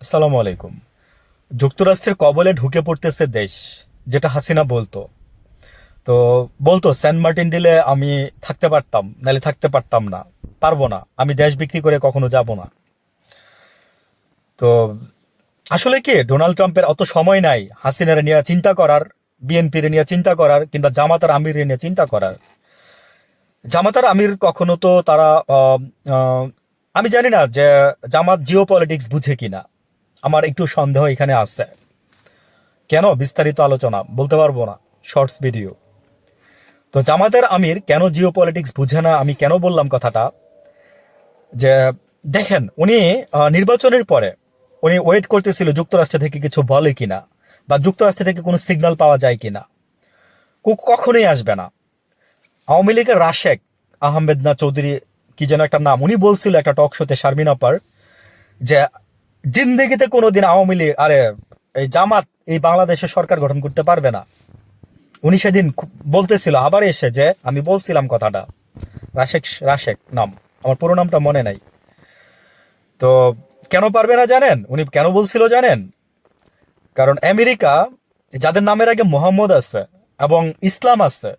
আসসালামু আলাইকুম। যুক্তরাষ্ট্রের কবলে ঢুকে পড়তেছে দেশ, যেটা হাসিনা বলতো। তো বলতো সেন্ট মার্টিন দিলে আমি থাকতে পারতাম, নাহলে থাকতে পারতাম না, পারবো না, আমি দেশ বিক্রি করে কখনো যাব না। তো আসলে কি ডোনাল্ড ট্রাম্পের অত সময় নাই হাসিনারে নিয়ে চিন্তা করার, বিএনপির নিয়ে চিন্তা করার, কিংবা জামাতার আমির নিয়ে চিন্তা করার। জামাতার আমির কখনো তো তারা আহ, আহ, আমি জানি না যে জামাত জিও পলিটিক্স বুঝে কিনা। আমার একটু সন্দেহ এখানে আছে। কেন বিস্তারিত আলোচনা বলতে পারবো না, শর্টস ভিডিও। তো জামাতের আমির কেন জিও পলিটিক্স বুঝে না, আমি কেন বললাম কথাটা, যে দেখেন উনি নির্বাচনের পরে উনি ওয়েট করতেছিল যুক্তরাষ্ট্র থেকে কিছু বলে কিনা, বা যুক্তরাষ্ট্র থেকে কোনো সিগন্যাল পাওয়া যায় কিনা। কখনোই আসবে না। আওয়ামী লীগের রাশেক আহমেদ না চৌধুরী, কি যেন একটা নাম, উনি বলছিল একটা টক শোতে, শারমিন আপার, যে জিন্দেগিতে কোনোদিন আওয়ামী লীগ আরে এই জামাত এই বাংলাদেশের সরকার গঠন করতে পারবে না। উনি সেদিন বলতেছিল আবার এসে যে আমি বলছিলাম কথাটা। রাশেক রাশেক নাম, আমার পুরো নামটা মনে নাই। তো কেন পারবে না জানেন উনি কেন বলছিল জানেন? কারণ আমেরিকা, যাদের নামের আগে মোহাম্মদ আছে এবং ইসলাম আছে,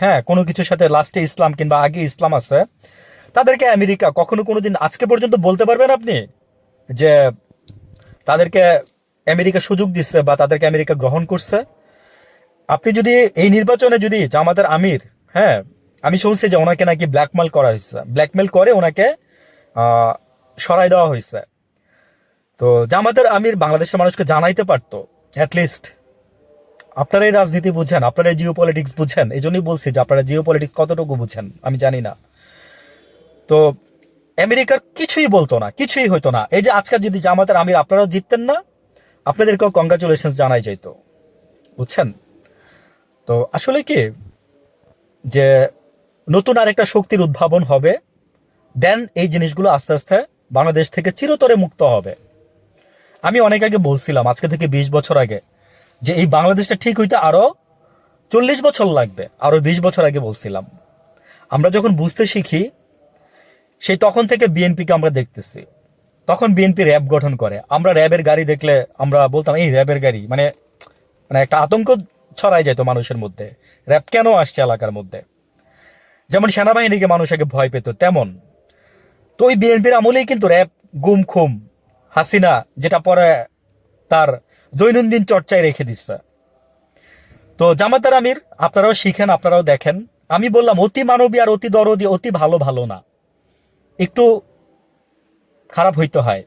হ্যাঁ কোনো কিছুর সাথে লাস্টে ইসলাম কিংবা আগে ইসলাম আছে, তাদেরকে আমেরিকা কখনো কোনোদিন আজকে পর্যন্ত বলতে পারবেন আপনি যে তাদেরকে আমেরিকা সুযোগ দিচ্ছে বা তাদেরকে আমেরিকা গ্রহণ করছে? আপনি যদি এই নির্বাচনে যদি জামাতের আমির, হ্যাঁ, আমি শুনছি যে ওনাকে নাকি ব্ল্যাকমেল করা হয়েছে, ব্ল্যাকমেল করে ওনাকে আহ, সরাই দেওয়া হয়েছে। তো জামাতের আমির বাংলাদেশের মানুষকে জানাইতে পারতো অ্যাটলিস্ট। আপনারা এই রাজনীতি বুঝেন, আপনারা জিও পলিটিক্স বুঝেন, এই জন্যই বলছি যে আপনারা জিও পলিটিক্স কতটুকু বুঝেন আমি জানি না। তো আমেরিকার কিছুই বলতো না, কিছুই হইতো না। এই যে আজকাল যদি জামাতের আমির আপনারাও জিততেন না, আপনাদেরকেও কংগ্রাচুলেশন জানাই যাইতো, বুঝছেন? তো আসলে কি, যে নতুন আরেকটা শক্তির উদ্ভাবন হবে, দেন এই জিনিসগুলো আস্তে আস্তে বাংলাদেশ থেকে চিরতরে মুক্ত হবে। আমি অনেক আগে বলছিলাম, আজকে থেকে 20 বছর আগে, যে এই বাংলাদেশটা ঠিক হইতে আরো 40 বছর লাগবে, আরো 20 বছর আগে বলছিলাম। আমরা যখন বুঝতে শিখি, সেই তখন থেকে বিএনপিকে আমরা দেখতেছি। তখন বিএনপি র্যাব গঠন করে, আমরা র্যাবের গাড়ি দেখলে আমরা বলতাম এই র্যাবের গাড়ি, মানে মানে একটা আতঙ্ক ছড়াই যেত মানুষের মধ্যে। র্যাব কেন আসছে এলাকার মধ্যে? যেমন সেনাবাহিনীকে মানুষ আগে ভয় পেত, তেমন তো ওই বিএনপির আমলেই কিন্তু র্যাব গুম খুম হাসিনা যেটা পরে তার দৈনন্দিন চর্চায় রেখে দিচ্ছে। তো জামাতার আমির আপনারাও শিখেন, আপনারাও দেখেন। আমি বললাম অতি মানবী আর অতি দরদি, অতি ভালো ভালো না, একটু খারাপ হইতে হয়।